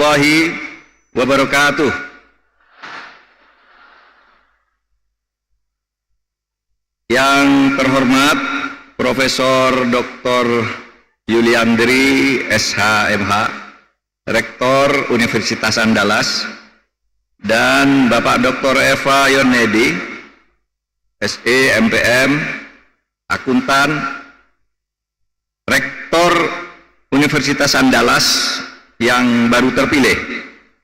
warahmatullahi wabarakatuh. Yang terhormat Profesor Dr. Yuliandri SHMH, Rektor Universitas Andalas, dan Bapak Dr. Eva Yonedi, SE MPM, Akuntan, Rektor Universitas Andalas yang baru terpilih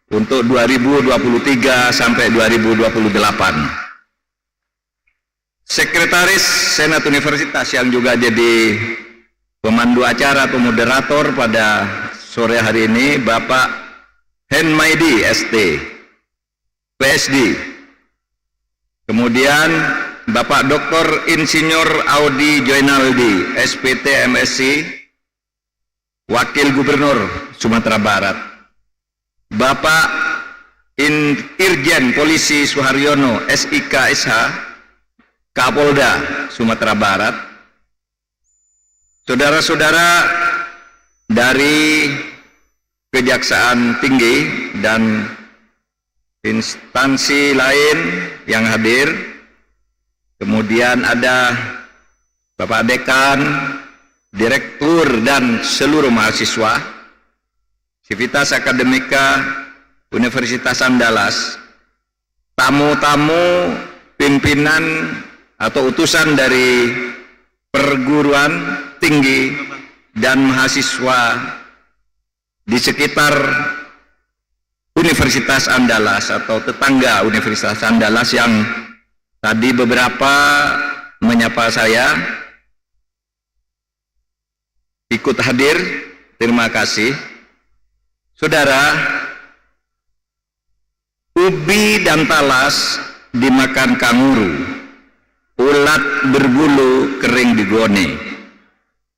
untuk 2023 sampai 2028. Sekretaris Senat Universitas yang juga jadi pemandu acara atau moderator pada sore hari ini, Bapak Henmaidi ST, PSD. Kemudian Bapak Dr. Insinyur Audi Joinaldi, SPT MSc, Wakil Gubernur Sumatera Barat. Bapak Irjen Polisi Suharyono, SIK SH, Kapolda Sumatera Barat. Saudara-saudara dari Kejaksaan Tinggi dan instansi lain yang hadir. Kemudian ada Bapak Dekan, Direktur dan seluruh mahasiswa Sivitas Akademika Universitas Andalas, tamu-tamu pimpinan atau utusan dari perguruan tinggi dan mahasiswa di sekitar Universitas Andalas atau tetangga Universitas Andalas yang tadi beberapa menyapa saya, ikut hadir, terima kasih. Saudara, ubi dan talas dimakan kanguru, ulat berbulu kering digone.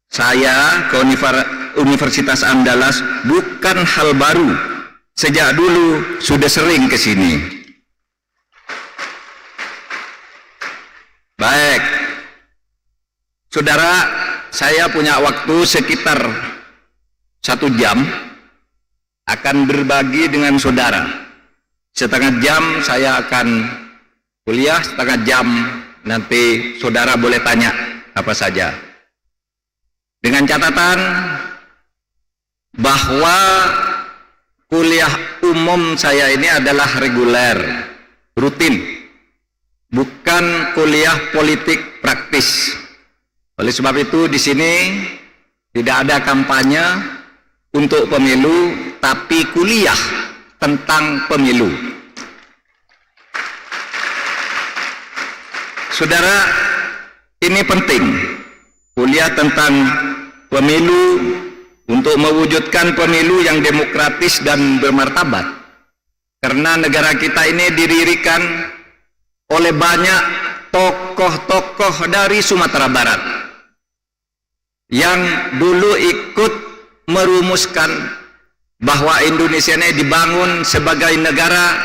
Saya ke Universitas Andalas bukan hal baru, sejak dulu sudah sering ke sini. Baik, saudara, saya punya waktu sekitar 1 jam akan berbagi dengan saudara. Setengah jam saya akan kuliah, setengah jam nanti saudara boleh tanya apa saja. Dengan catatan bahwa kuliah umum saya ini adalah reguler, rutin, bukan kuliah politik praktis. Oleh sebab itu di sini tidak ada kampanye untuk pemilu, tapi kuliah tentang pemilu. Saudara, ini penting, kuliah tentang pemilu untuk mewujudkan pemilu yang demokratis dan bermartabat. Karena negara kita ini didirikan oleh banyak tokoh-tokoh dari Sumatera Barat yang dulu ikut merumuskan bahwa Indonesia ini dibangun sebagai negara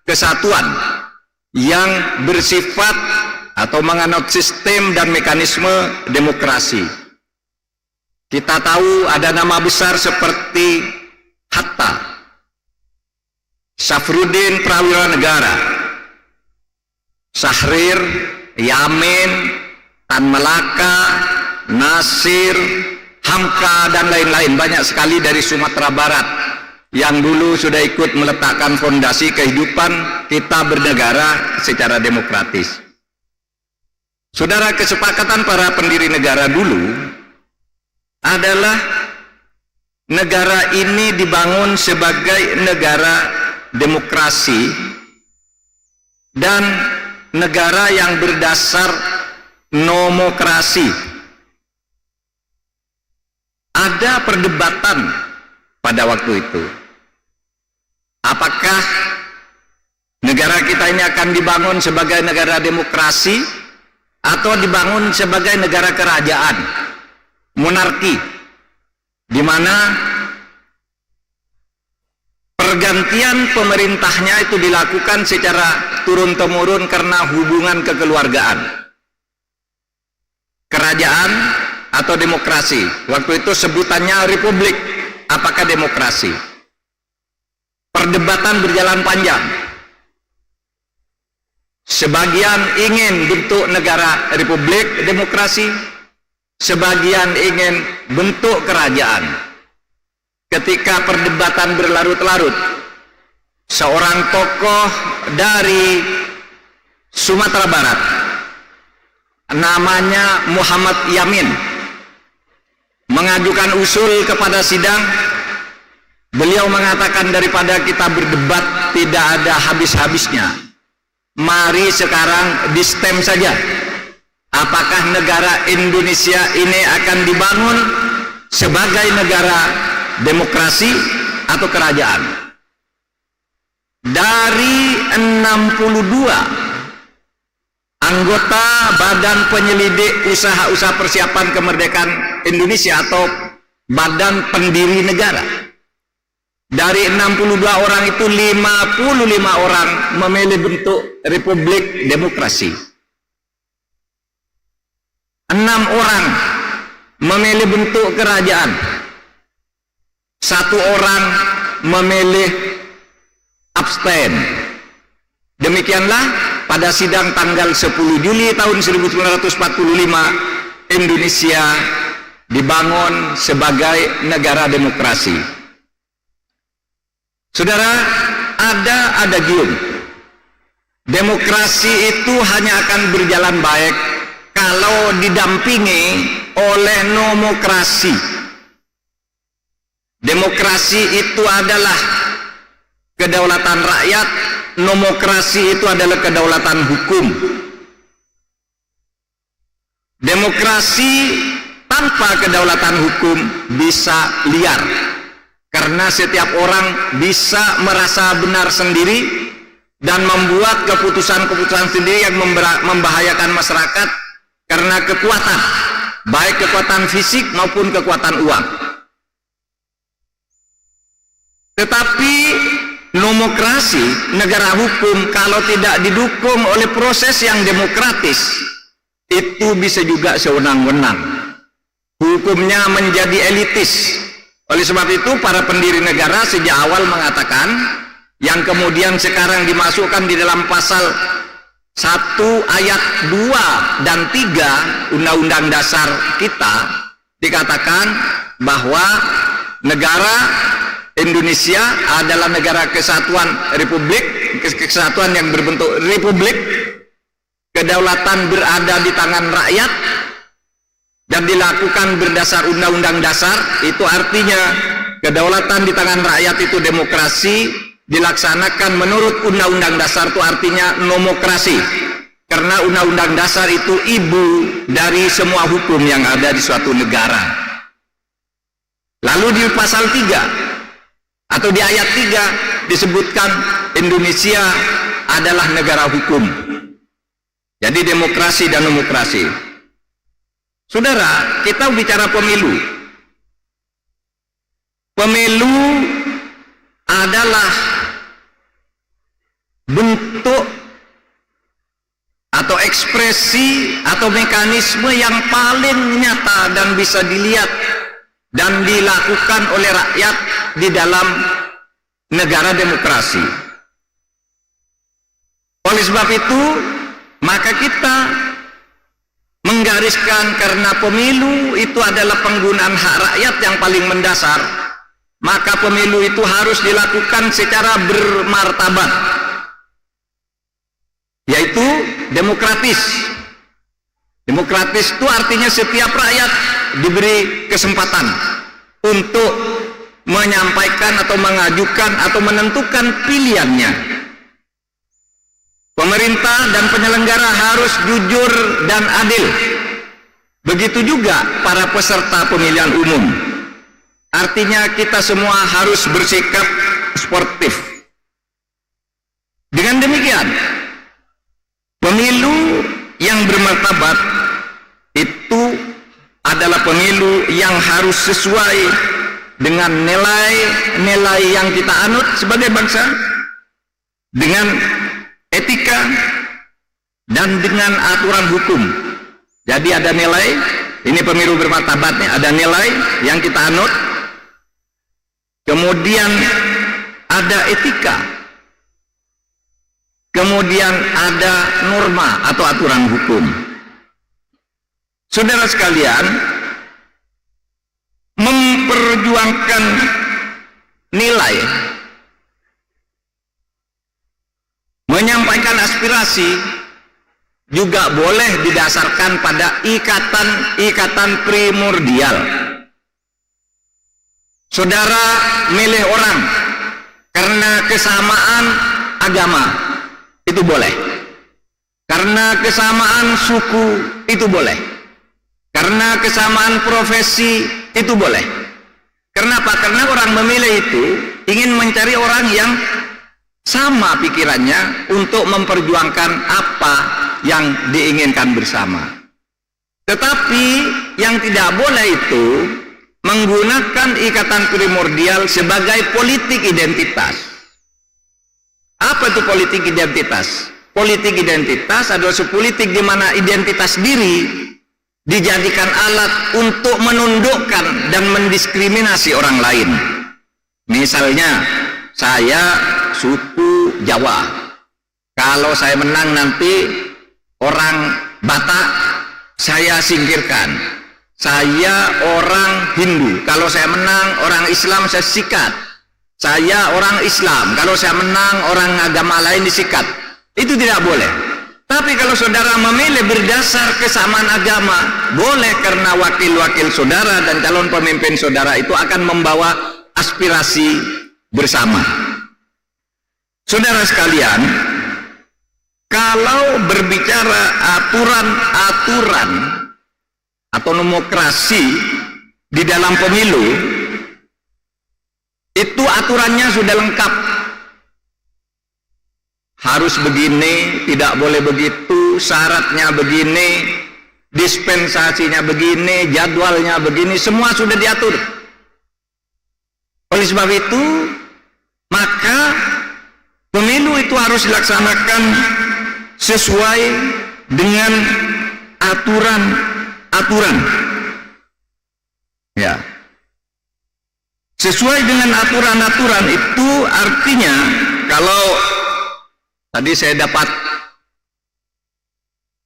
kesatuan yang bersifat atau menganut sistem dan mekanisme demokrasi. Kita tahu ada nama besar seperti Hatta, Safruddin Prawira Negara, Syahrir, Yamin, Tan Malaka, Nasir, Hamka, dan lain-lain. Banyak sekali dari Sumatera Barat yang dulu sudah ikut meletakkan fondasi kehidupan kita bernegara secara demokratis. Saudara, kesepakatan para pendiri negara dulu adalah negara ini dibangun sebagai negara demokrasi dan negara yang berdasar nomokrasi. Ada perdebatan pada waktu itu. Apakah negara kita ini akan dibangun sebagai negara demokrasi atau dibangun sebagai negara kerajaan, monarki, di mana pergantian pemerintahnya itu dilakukan secara turun-temurun karena hubungan kekeluargaan. Kerajaan atau demokrasi, waktu itu sebutannya republik, apakah demokrasi? perdebatan berjalan panjang. Sebagian ingin bentuk negara republik demokrasi, sebagian ingin bentuk kerajaan. Ketika perdebatan berlarut-larut, seorang tokoh dari Sumatera Barat, namanya Muhammad Yamin, mengajukan usul kepada sidang. Beliau mengatakan, daripada kita berdebat tidak ada habis-habisnya, mari sekarang di stem saja. Apakah negara Indonesia ini akan dibangun sebagai negara demokrasi atau kerajaan? Dari 62 anggota Badan Penyelidik Usaha-Usaha Persiapan Kemerdekaan Indonesia atau Badan Pendiri Negara, dari 62 orang itu 55 orang memilih bentuk republik demokrasi. 6 orang memilih bentuk kerajaan. 1 orang memilih abstain. Demikianlah pada sidang tanggal 10 Juli tahun 1945 Indonesia dibangun sebagai negara demokrasi. Saudara, ada adagium. Demokrasi itu hanya akan berjalan baik kalau didampingi oleh nomokrasi. Demokrasi itu adalah kedaulatan rakyat, nomokrasi itu adalah kedaulatan hukum. Demokrasi tanpa kedaulatan hukum bisa liar, karena setiap orang bisa merasa benar sendiri dan membuat keputusan-keputusan sendiri yang membahayakan masyarakat karena kekuatan, baik kekuatan fisik maupun kekuatan uang. Tetapi nomokrasi, negara hukum, kalau tidak didukung oleh proses yang demokratis, itu bisa juga sewenang-wenang. Hukumnya menjadi elitis. Oleh sebab itu para pendiri negara sejak awal mengatakan, yang kemudian sekarang dimasukkan di dalam pasal 1 ayat 2 dan 3 Undang-Undang Dasar kita, dikatakan bahwa negara Indonesia adalah negara kesatuan republik, kesatuan yang berbentuk republik, kedaulatan berada di tangan rakyat dan dilakukan berdasar undang-undang dasar. Itu artinya kedaulatan di tangan rakyat itu demokrasi, dilaksanakan menurut undang-undang dasar itu artinya nomokrasi, karena undang-undang dasar itu ibu dari semua hukum yang ada di suatu negara. Lalu di pasal 3 atau di ayat 3 disebutkan Indonesia adalah negara hukum. Jadi demokrasi dan nomokrasi. Saudara, kita bicara pemilu. Pemilu adalah bentuk atau ekspresi atau mekanisme yang paling nyata dan bisa dilihat dan dilakukan oleh rakyat di dalam negara demokrasi. Oleh sebab itu, maka kita menggariskan, karena pemilu itu adalah penggunaan hak rakyat yang paling mendasar, maka pemilu itu harus dilakukan secara bermartabat, yaitu demokratis. Demokratis itu artinya setiap rakyat diberi kesempatan untuk menyampaikan atau mengajukan atau menentukan pilihannya. Pemerintah dan penyelenggara harus jujur dan adil. Begitu juga para peserta pemilihan umum. Artinya kita semua harus bersikap sportif. Dengan demikian, pemilu yang bermartabat itu adalah pemilu yang harus sesuai dengan nilai-nilai yang kita anut sebagai bangsa, dengan etika dan dengan aturan hukum. Jadi ada nilai, ini pemilu bermartabat nih, ada nilai yang kita anut, kemudian ada etika, kemudian ada norma atau aturan hukum. Saudara sekalian, memperjuangkan nilai, menyampaikan aspirasi juga boleh didasarkan pada ikatan primordial. Saudara milih orang karena kesamaan agama, itu boleh. Karena kesamaan suku, itu boleh. Karena kesamaan profesi, itu boleh. Kenapa? Karena orang memilih itu ingin mencari orang yang sama pikirannya untuk memperjuangkan apa yang diinginkan bersama. Tetapi yang tidak boleh itu menggunakan ikatan primordial sebagai politik identitas. Apa itu politik identitas? Politik identitas adalah sepolitik di mana identitas diri dijadikan alat untuk menundukkan dan mendiskriminasi orang lain. Misalnya, saya suku Jawa. Kalau saya menang nanti orang Batak saya singkirkan. Saya orang Hindu. Kalau saya menang orang Islam saya sikat. Saya orang Islam. Kalau saya menang orang agama lain disikat. Itu tidak boleh. Tapi kalau saudara memilih berdasar kesamaan agama, boleh, karena wakil-wakil saudara dan calon pemimpin saudara itu akan membawa aspirasi bersama. Saudara sekalian, kalau berbicara aturan-aturan atau demokrasi di dalam pemilu, itu aturannya sudah lengkap. Harus begini, tidak boleh begitu, syaratnya begini, dispensasinya begini, jadwalnya begini, semua sudah diatur. Oleh sebab itu, maka pemilu itu harus dilaksanakan sesuai dengan aturan-aturan. Ya. Sesuai dengan aturan-aturan itu artinya, kalau tadi saya dapat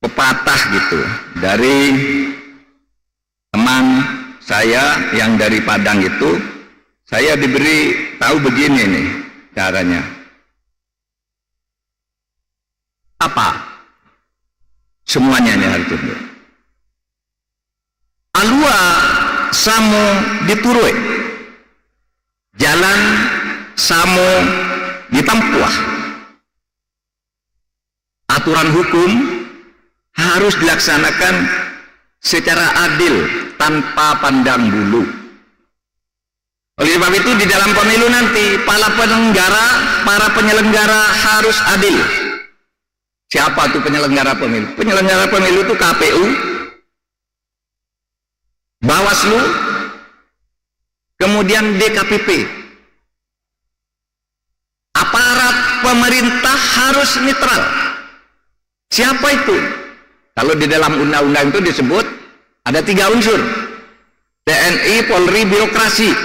pepatah gitu dari teman saya yang dari Padang itu, saya diberi tahu begini nih caranya. Apa? Semuanya ini harus tunduk. Alua samo diturue, jalan samo ditampuah. Aturan hukum harus dilaksanakan secara adil tanpa pandang bulu. Oleh sebab itu di dalam pemilu nanti para penyelenggara harus adil. Siapa itu penyelenggara pemilu? Penyelenggara pemilu itu KPU, Bawaslu, kemudian DKPP. Aparat pemerintah harus netral. Siapa itu? Kalau di dalam undang-undang itu disebut ada 3 unsur: TNI, Polri, birokrasi.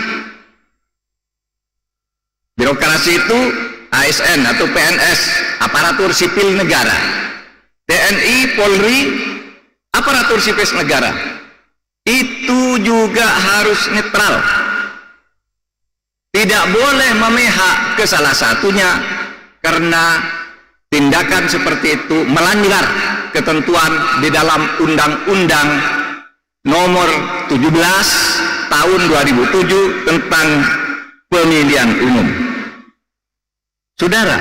Birokrasi itu ASN atau PNS, aparatur sipil negara. TNI, Polri, aparatur sipil negara. Itu juga harus netral. Tidak boleh memihak ke salah satunya, karena tindakan seperti itu melanggar ketentuan di dalam Undang-Undang Nomor 17 Tahun 2007 tentang Pemilihan Umum. Saudara,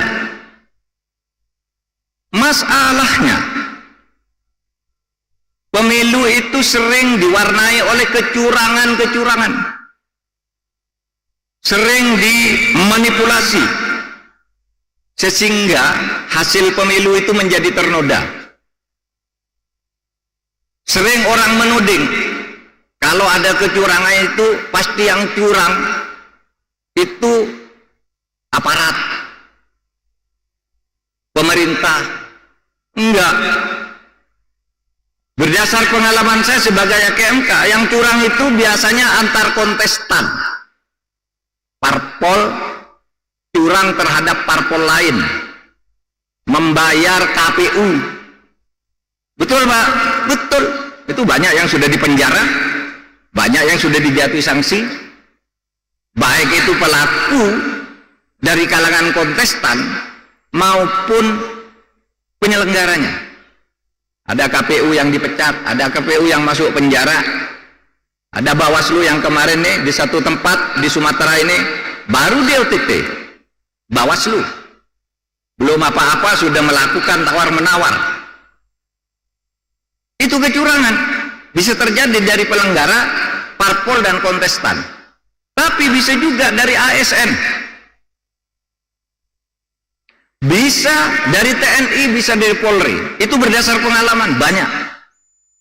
masalahnya pemilu itu sering diwarnai oleh kecurangan-kecurangan, sering dimanipulasi, sehingga hasil pemilu itu menjadi ternoda. Sering orang menuding kalau ada kecurangan itu pasti yang curang itu aparat pemerintah. Enggak. Berdasar pengalaman saya sebagai KMK, yang curang itu biasanya antar kontestan. Parpol curang curang terhadap parpol lain, membayar KPU. Betul Pak? Betul. Itu banyak yang sudah dipenjara, banyak yang sudah dijatuhi sanksi, baik itu pelaku dari kalangan kontestan maupun penyelenggaranya. Ada KPU yang dipecat, ada KPU yang masuk penjara, ada Bawaslu yang kemarin nih di satu tempat di Sumatera ini baru di OTT. Bawaslu belum apa-apa sudah melakukan tawar-menawar. Itu kecurangan bisa terjadi dari penyelenggara, parpol dan kontestan, tapi bisa juga dari ASN, bisa dari TNI, bisa dari Polri. Itu berdasar pengalaman banyak.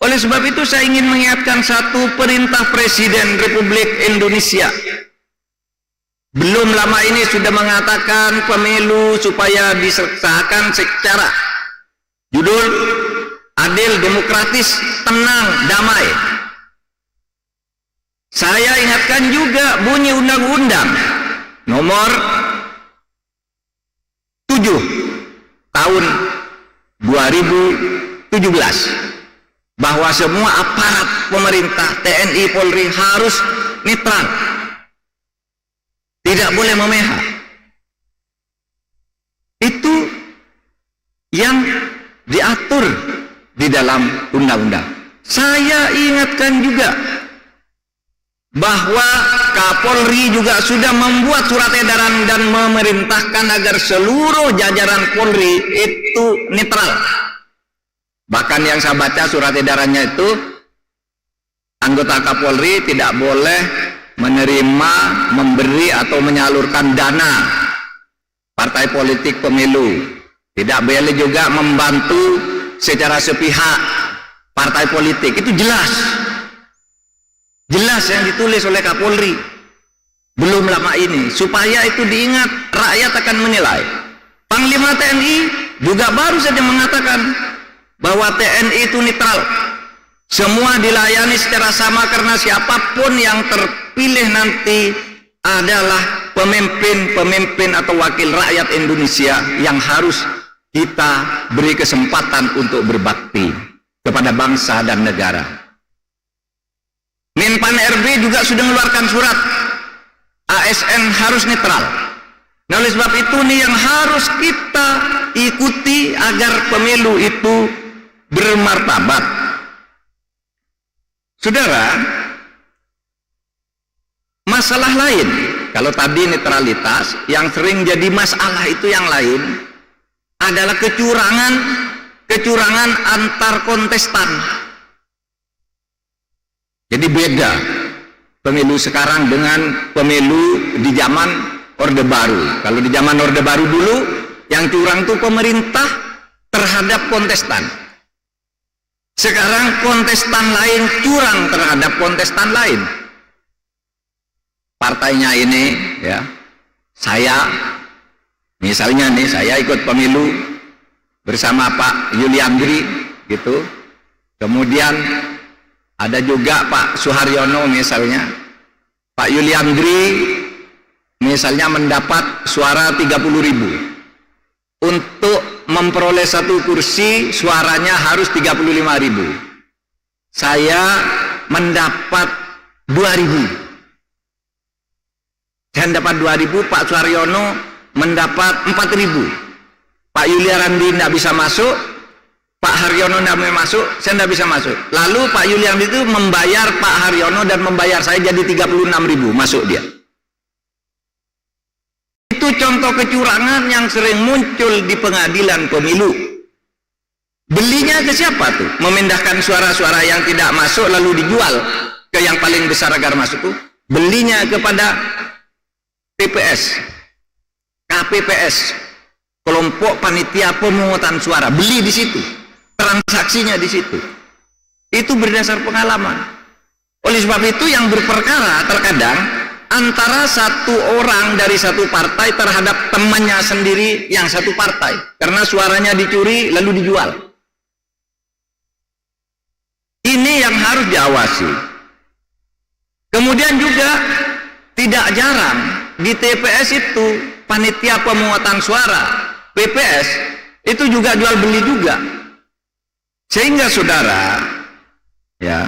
Oleh sebab itu saya ingin mengingatkan satu perintah Presiden Republik Indonesia. Belum lama ini sudah mengatakan pemilu supaya disahkan secara judul adil, demokratis, tenang, damai. Saya ingatkan juga bunyi Undang-Undang nomor 7 tahun 2017 bahwa semua aparat pemerintah, TNI, Polri harus netral, tidak boleh memihak. Itu yang diatur di dalam undang-undang. Saya ingatkan juga bahwa Kapolri juga sudah membuat surat edaran dan memerintahkan agar seluruh jajaran Polri itu netral. Bahkan yang saya baca surat edarannya itu, anggota Kapolri tidak boleh menerima, memberi atau menyalurkan dana partai politik pemilu, tidak boleh juga membantu secara sepihak partai politik. Itu jelas yang ditulis oleh Kapolri belum lama ini, supaya itu diingat, rakyat akan menilai. Panglima TNI juga baru saja mengatakan bahwa TNI itu netral, semua dilayani secara sama karena siapapun yang terpilih nanti adalah pemimpin atau wakil rakyat Indonesia yang harus kita beri kesempatan untuk berbakti kepada bangsa dan negara. Minpan RB juga sudah mengeluarkan surat ASN harus netral. Nah, oleh sebab itu nih yang harus kita ikuti agar pemilu itu bermartabat. Saudara, masalah lain, kalau tadi netralitas, yang sering jadi masalah itu yang lain adalah kecurangan antar kontestan. Jadi beda pemilu sekarang dengan pemilu di zaman Orde Baru. Kalau di zaman Orde Baru dulu, yang curang itu pemerintah terhadap kontestan. Sekarang kontestan lain curang terhadap kontestan lain. Partainya ini, ya, saya, misalnya nih, saya ikut pemilu bersama Pak Yuliandri, gitu. Kemudian ada juga Pak Suharyono misalnya. Pak Yuliandri misalnya mendapat suara 30.000. Untuk memperoleh satu kursi suaranya harus 35.000. Saya mendapat 2.000. Saya dapat 2.000, Pak Suharyono mendapat 4.000. Pak Yuliandri tidak bisa masuk, Pak Haryono tidak mau masuk, saya tidak bisa masuk. Lalu Pak Yuliandri itu membayar Pak Haryono dan membayar saya jadi 36.000 masuk dia. Itu contoh kecurangan yang sering muncul di pengadilan pemilu. Belinya ke siapa tuh? Memindahkan suara-suara yang tidak masuk lalu dijual ke yang paling besar agar masuk tuh. Belinya kepada TPS, KPPS, kelompok panitia pemungutan suara. Beli di situ. Transaksinya di situ. Itu berdasar pengalaman. Oleh sebab itu yang berperkara terkadang antara satu orang dari satu partai terhadap temannya sendiri yang satu partai, karena suaranya dicuri lalu dijual. Ini yang harus diawasi. Kemudian juga tidak jarang di TPS itu panitia pemungutan suara PPS itu juga jual beli juga. Sehingga saudara, ya,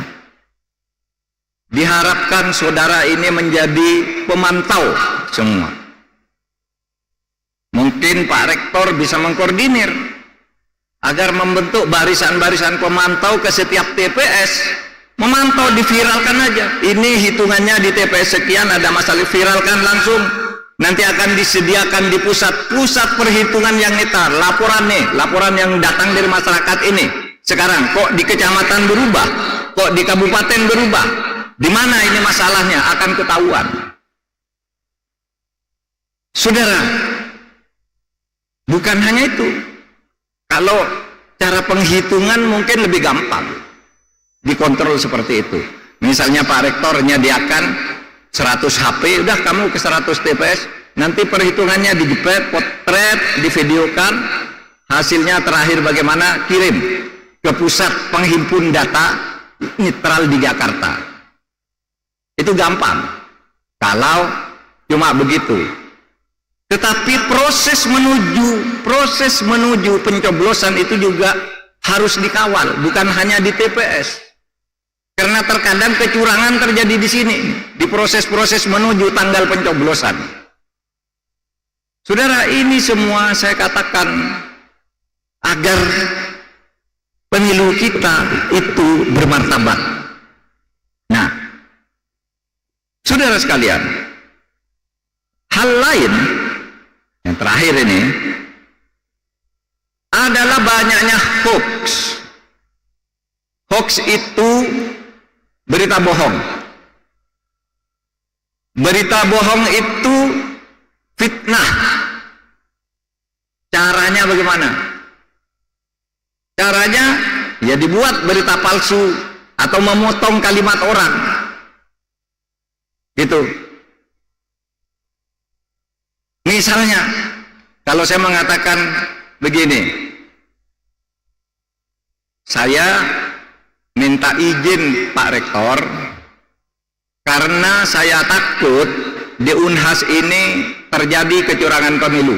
diharapkan saudara ini menjadi pemantau semua. Mungkin Pak Rektor bisa mengkoordinir agar membentuk barisan-barisan pemantau ke setiap TPS. Memantau, diviralkan aja. Ini hitungannya di TPS sekian, ada masalah, viralkan langsung. Nanti akan disediakan di pusat perhitungan yang netar, laporan yang datang dari masyarakat ini. Sekarang kok di kecamatan berubah, kok di kabupaten berubah, di mana ini masalahnya akan ketahuan. Saudara, bukan hanya itu. Kalau cara penghitungan mungkin lebih gampang dikontrol seperti itu. Misalnya Pak Rektor menyediakan 100 HP, udah kamu ke 100 TPS, nanti perhitungannya dijepret, potret, divideokan, hasilnya terakhir bagaimana, kirim ke pusat penghimpun data netral di Jakarta. Itu gampang kalau cuma begitu. Tetapi proses menuju pencoblosan itu juga harus dikawal, bukan hanya di TPS. Karena terkadang kecurangan terjadi di sini, di proses-proses menuju tanggal pencoblosan. Saudara, ini semua saya katakan agar pemilu kita itu bermartabat. Nah, saudara sekalian, hal lain yang terakhir ini adalah banyaknya hoax. Hoax itu berita bohong. Berita bohong itu fitnah. Caranya bagaimana? Caranya ya dibuat berita palsu atau memotong kalimat orang. Gitu. Misalnya, kalau saya mengatakan begini, saya minta izin Pak Rektor karena saya takut di Unhas ini terjadi kecurangan pemilu.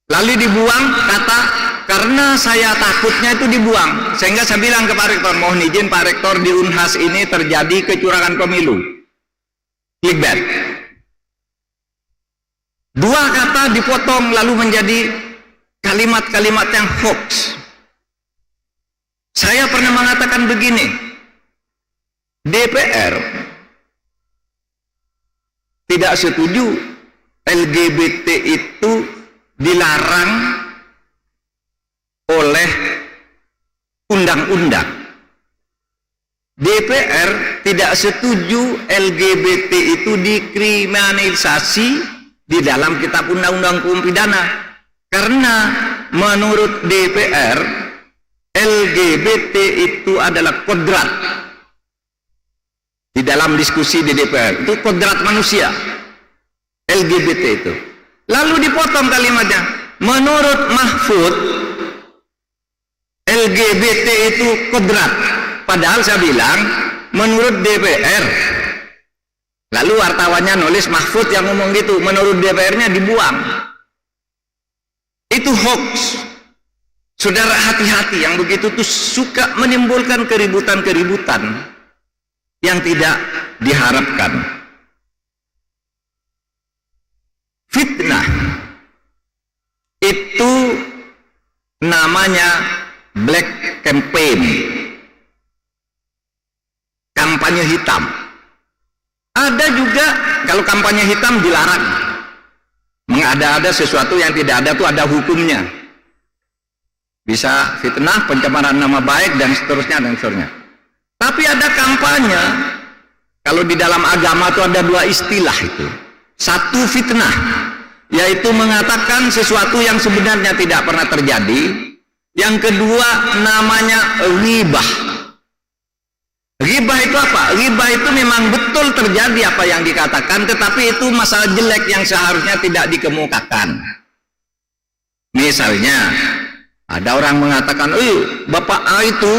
Lalu dibuang kata, karena saya takutnya itu dibuang, sehingga saya bilang ke Pak Rektor, mohon izin Pak Rektor, di Unhas ini terjadi kecurangan pemilu. Clickbait. Dua kata dipotong lalu menjadi kalimat-kalimat yang hoax. Saya pernah mengatakan begini, DPR tidak setuju LGBT itu dilarang oleh undang-undang. DPR tidak setuju LGBT itu dikriminalisasi di dalam kitab undang-undang hukum pidana, karena menurut DPR LGBT itu adalah kodrat. Di dalam diskusi di DPR itu kodrat manusia, LGBT itu. Lalu dipotong kalimatnya, menurut Mahfud LGBT itu kodrat, padahal saya bilang menurut DPR. Lalu wartawannya nulis Mahfud yang ngomong gitu, menurut DPR-nya dibuang. Itu hoax. Saudara, hati-hati, yang begitu tuh suka menimbulkan keributan-keributan yang tidak diharapkan. Fitnah itu namanya black campaign, kampanye hitam. Ada juga kalau kampanye hitam dilarang, mengada-ada sesuatu yang tidak ada, itu ada hukumnya, bisa fitnah, pencemaran nama baik, dan seterusnya dan seterusnya. Tapi ada kampanye, kalau di dalam agama itu ada dua istilah itu. Satu fitnah, yaitu mengatakan sesuatu yang sebenarnya tidak pernah terjadi. Yang kedua namanya ghibah. Ghibah itu apa? Ghibah itu memang betul terjadi apa yang dikatakan, tetapi itu masalah jelek yang seharusnya tidak dikemukakan. Misalnya, ada orang mengatakan, Bapak A itu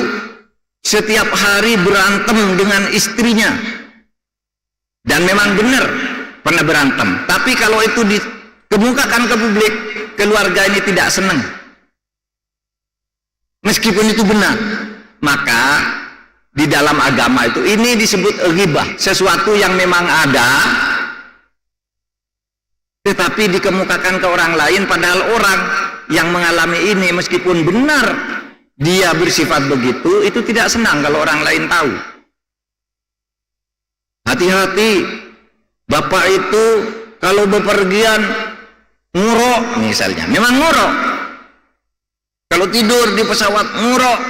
setiap hari berantem dengan istrinya. Dan memang benar, pernah berantem. Tapi kalau itu dikemukakan ke publik, keluarga ini tidak senang. Meskipun itu benar, maka di dalam agama itu ini disebut ghibah, sesuatu yang memang ada tetapi dikemukakan ke orang lain, padahal orang yang mengalami ini meskipun benar dia bersifat begitu, itu tidak senang kalau orang lain tahu. Hati-hati, bapak itu kalau bepergian ngurok misalnya, memang ngurok. Kalau tidur di pesawat ngurok,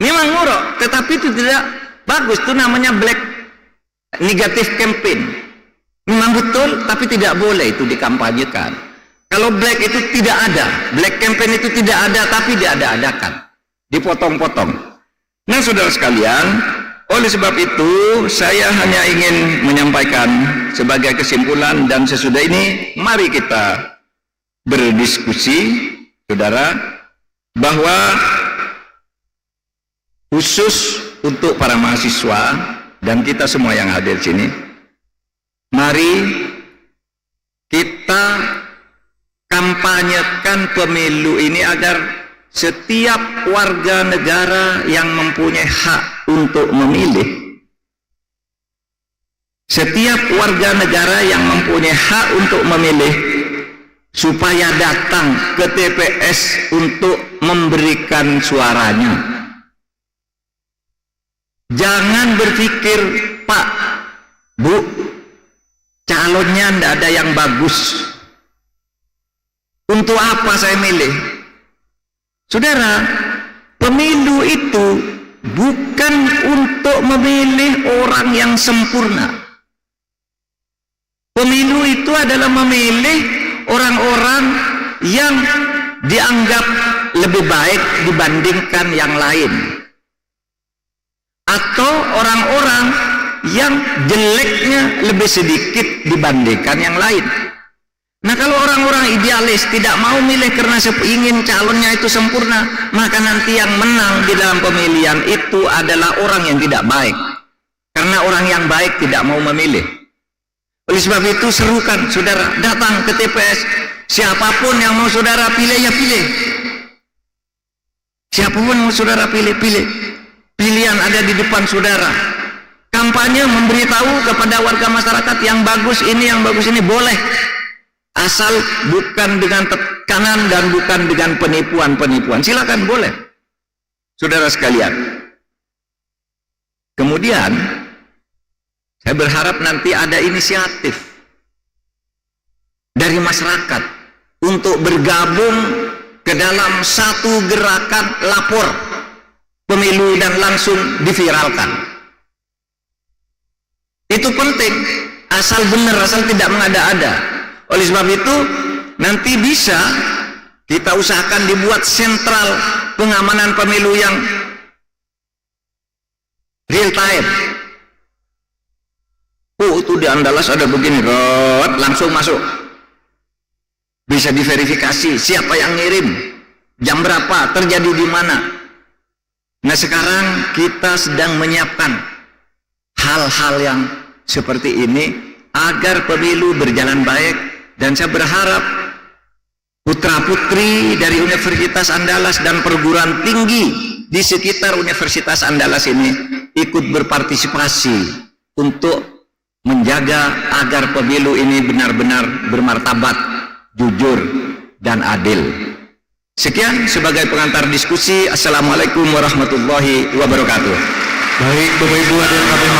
memang ngurok, tetapi itu tidak bagus. Itu namanya black negative campaign. Memang betul, tapi tidak boleh itu dikampanyekan. Kalau black itu tidak ada, black campaign itu tidak ada, tapi diada-adakan, dipotong-potong. Nah, saudara sekalian, oleh sebab itu saya hanya ingin menyampaikan sebagai kesimpulan, dan sesudah ini mari kita berdiskusi, saudara, bahwa khusus untuk para mahasiswa dan kita semua yang hadir di sini, mari kita kampanyekan pemilu ini agar setiap warga negara yang mempunyai hak untuk memilih, setiap warga negara yang mempunyai hak untuk memilih, supaya datang ke TPS untuk memberikan suaranya. Jangan berpikir, Pak, Bu, calonnya tidak ada yang bagus, untuk apa saya milih? Saudara, pemilu itu bukan untuk memilih orang yang sempurna. Pemilu itu adalah memilih orang-orang yang dianggap lebih baik dibandingkan yang lain, atau orang-orang yang jeleknya lebih sedikit dibandingkan yang lain. Nah, kalau orang-orang idealis tidak mau milih karena ingin calonnya itu sempurna, maka nanti yang menang di dalam pemilihan itu adalah orang yang tidak baik, karena orang yang baik tidak mau memilih. Oleh sebab itu serukan saudara datang ke TPS, siapapun yang mau saudara pilih ya pilih, siapapun mau saudara pilih, pilihan ada di depan saudara. Kampanye memberitahu kepada warga masyarakat yang bagus ini boleh, asal bukan dengan tekanan dan bukan dengan penipuan, silakan, boleh, saudara sekalian. Kemudian saya berharap nanti ada inisiatif dari masyarakat untuk bergabung ke dalam satu gerakan lapor pemilu dan langsung diviralkan. Itu penting, asal benar, asal tidak mengada-ada. Oleh sebab itu nanti bisa kita usahakan dibuat sentral pengamanan pemilu yang real time. Oh, itu di Andalas ada begini, langsung masuk, bisa diverifikasi siapa yang ngirim, jam berapa, terjadi di mana. Nah, sekarang kita sedang menyiapkan hal-hal yang seperti ini agar pemilu berjalan baik, dan saya berharap putra-putri dari Universitas Andalas dan perguruan tinggi di sekitar Universitas Andalas ini ikut berpartisipasi untuk menjaga agar pemilu ini benar-benar bermartabat, jujur, dan adil. Sekian sebagai pengantar diskusi. Assalamualaikum warahmatullahi wabarakatuh. Baik, Bapak Ibu, hadirin kami